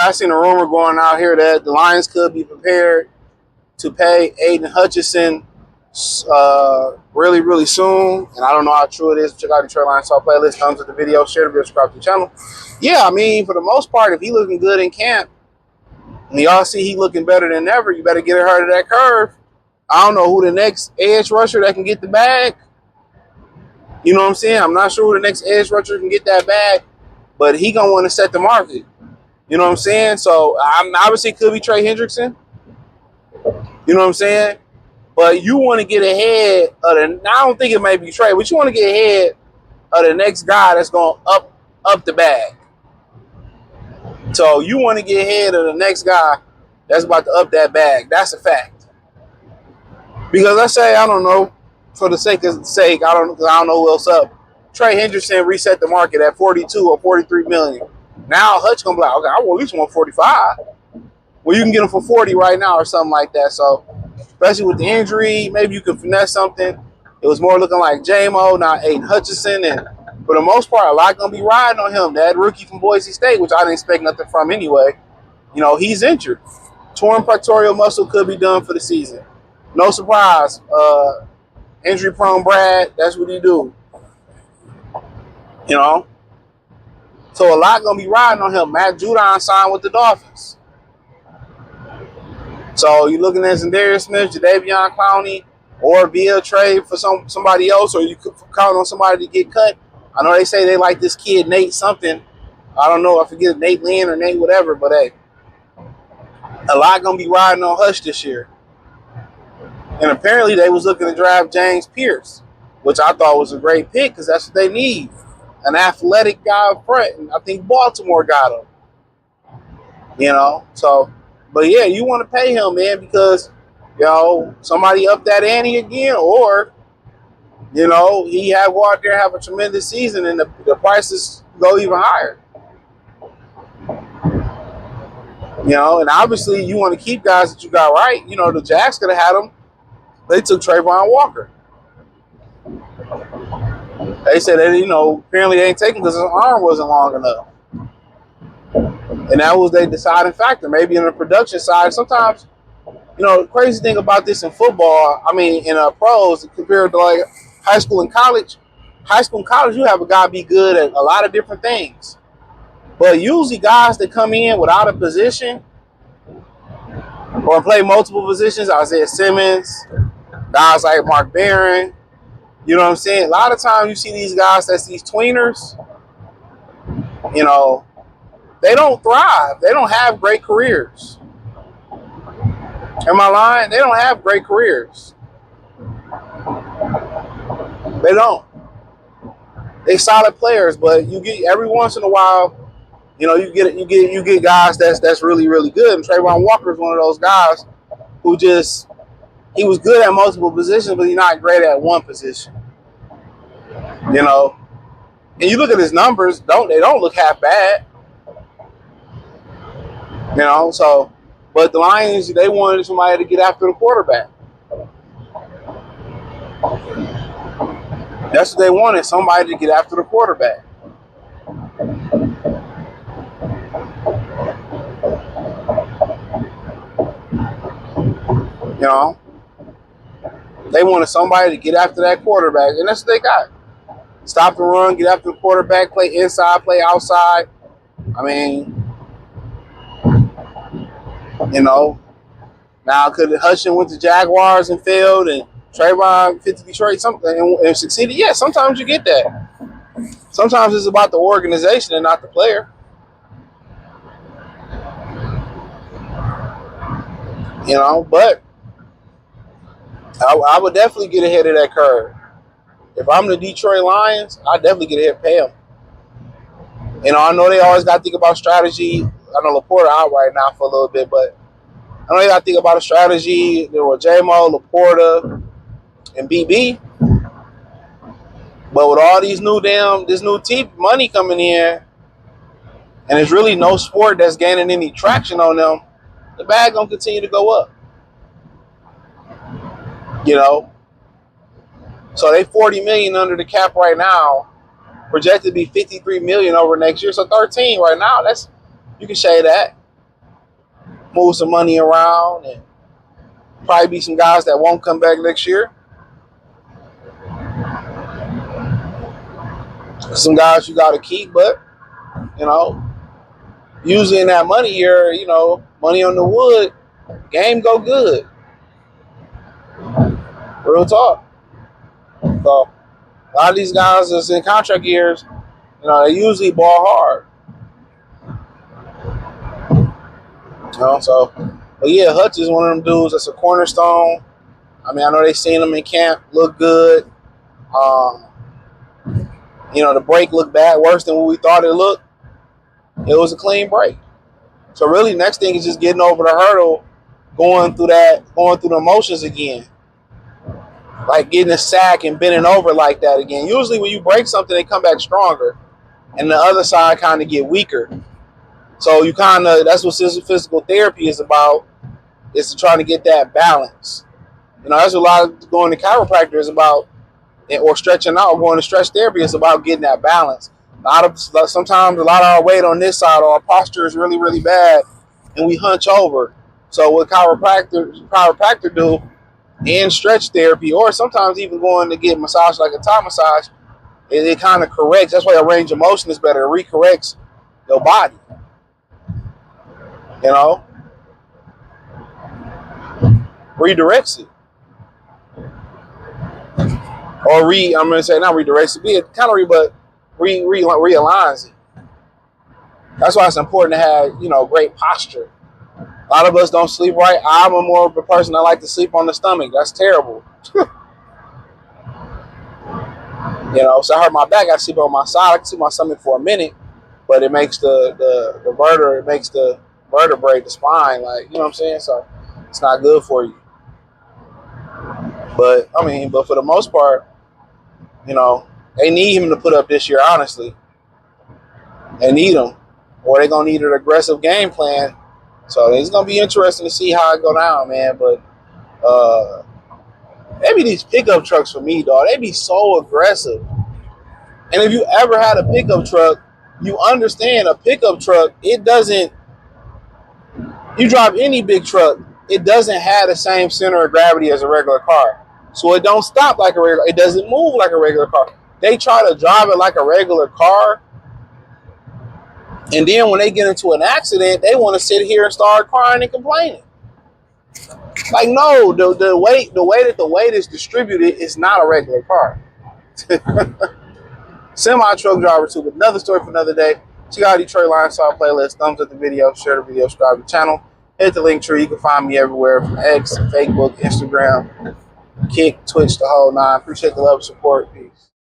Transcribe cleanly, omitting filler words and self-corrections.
I seen a rumor going out here that the Lions could be prepared to pay Aidan Hutchinson really, really soon. And I don't know how true it is. Check out the Detroit Lions Talk playlist. Thumbs up the video, share the video, subscribe to the channel. Yeah, I mean, for the most part, if he looking good in camp, and y'all see he looking better than ever, you better get ahead of that curve. I don't know who the next edge rusher that can get the bag. You know what I'm saying? I'm not sure who the next edge rusher can get that bag, but he gonna want to set the market. You know what I'm saying? So obviously it could be Trey Hendrickson. You know what I'm saying? But you want to get ahead of the. I don't think it may be Trey, but you want to get ahead of the next guy that's going to up the bag. So you want to get ahead of the next guy that's about to up that bag. That's a fact. Because let's say, I don't know, for the sake, I don't know who else up. Trey Hendrickson reset the market at 42 or 43 million. Now Hutch gonna be like, okay, I will at least want 45. Well, you can get him for 40 right now or something like that. So, especially with the injury, maybe you can finesse something. It was more looking like J-Mo, not Aidan Hutchinson. And for the most part, a lot going to be riding on him. That rookie from Boise State, which I didn't expect nothing from anyway, you know, he's injured. Torn pectoral muscle could be done for the season. No surprise. Injury-prone Brad, that's what he do. You know? So a lot going to be riding on him. Matt Judon signed with the Dolphins. So you're looking at Za'Darius Smith, Jadeveon Clowney, or via trade for somebody else, or you could count on somebody to get cut. I know they say they like this kid, Nate something. I don't know. I forget Nate Lynn or Nate whatever, but hey, a lot going to be riding on Hush this year. And apparently they was looking to draft James Pierce, which I thought was a great pick because that's what they need. An athletic guy up front, and I think Baltimore got him. You know, so, but yeah, you want to pay him, man, because, you know, somebody up that ante again, or, you know, he have go out there and have a tremendous season and the prices go even higher. You know, and obviously you want to keep guys that you got right. You know, the Jacks could have had them. They took Trayvon Walker. They said that, you know, apparently they ain't taking because his arm wasn't long enough. And that was their deciding factor. Maybe in the production side, sometimes, you know, the crazy thing about this in football, I mean, in pros, compared to like high school and college, you have a guy be good at a lot of different things. But usually guys that come in without a position or play multiple positions, Isaiah Simmons, guys like Mark Barron, you know what I'm saying? A lot of times you see these guys that's these tweeners, you know, they don't thrive. They don't have great careers. Am I lying? They don't have great careers. They don't. They solid players, but you get every once in a while, you know, you get guys that's really, really good. And Trayvon Walker is one of those guys who just, he was good at multiple positions, but he's not great at one position. You know, and you look at his numbers, they don't look half bad. You know, so, but the Lions, they wanted somebody to get after the quarterback. That's what they wanted, somebody to get after the quarterback. You know, they wanted somebody to get after that quarterback, and that's what they got. Stop the run, get after the quarterback, play inside, play outside. I mean, you know, now could Hutchinson went to Jaguars and failed, and Trayvon fit to Detroit something and succeeded? Yeah, sometimes you get that. Sometimes it's about the organization and not the player. You know, but I would definitely get ahead of that curve. If I'm the Detroit Lions, I definitely get ahead and pay them. You know, I know they always got to think about strategy. I know Laporta out right now for a little bit, but I know they got to think about a strategy. There were J-Mo, Laporta, and BB. But with all these this new money coming in, and there's really no sport that's gaining any traction on them, the bag gonna continue to go up. You know, so they $40 million under the cap right now, projected to be $53 million over next year. So 13 right now. That's, you can say that. move some money around, and probably be some guys that won't come back next year. Some guys you got to keep, but usually in that money year, money on the wood, game go good. Real talk. So a lot of these guys that's in contract years, they usually ball hard. But yeah, Hutch is one of them dudes that's a cornerstone. I mean, I know they seen him in camp, look good. The break looked bad, worse than what we thought it looked. It was a clean break. So really, next thing is just getting over the hurdle, going through the motions again. Like getting a sack and bending over like that again. Usually when you break something, they come back stronger. And the other side kind of get weaker. So that's what physical therapy is about, is to try to get that balance. That's a lot of going to chiropractor is about, or stretching out, or going to stretch therapy is about getting that balance. Sometimes a lot of our weight on this side, or our posture is really, really bad, and we hunch over. So what chiropractor do, and stretch therapy, or sometimes even going to get massage like a Thai massage, it kind of corrects. That's why your range of motion is better. It recorrects your body. Redirects it. Or I'm going to say not redirects it, it kind of realigns it. That's why it's important to have, great posture. A lot of us don't sleep right. I'm more of a person that like to sleep on the stomach. That's terrible. So I hurt my back. I sleep on my side. I can sleep on my stomach for a minute, but it makes the vertebrae, the spine, like, you know what I'm saying? So it's not good for you. But for the most part, they need him to put up this year, honestly. They need him, or they're going to need an aggressive game plan. So it's going to be interesting to see how it go down, man. But maybe these pickup trucks for me, dog, they be so aggressive. And if you ever had a pickup truck, you understand a pickup truck, you drive any big truck, it doesn't have the same center of gravity as a regular car. So it don't stop like it doesn't move like a regular car. They try to drive it like a regular car, and then when they get into an accident, they want to sit here and start crying and complaining. Like, no, the way that the weight is distributed is not a regular car. Semi-truck driver too, but another story for another day. Check out Detroit Lions Talk playlist. Thumbs up the video, share the video, subscribe to the channel. Hit the link tree. You can find me everywhere from X, Facebook, Instagram, Kick, Twitch, the whole nine. Appreciate the love and support. Peace.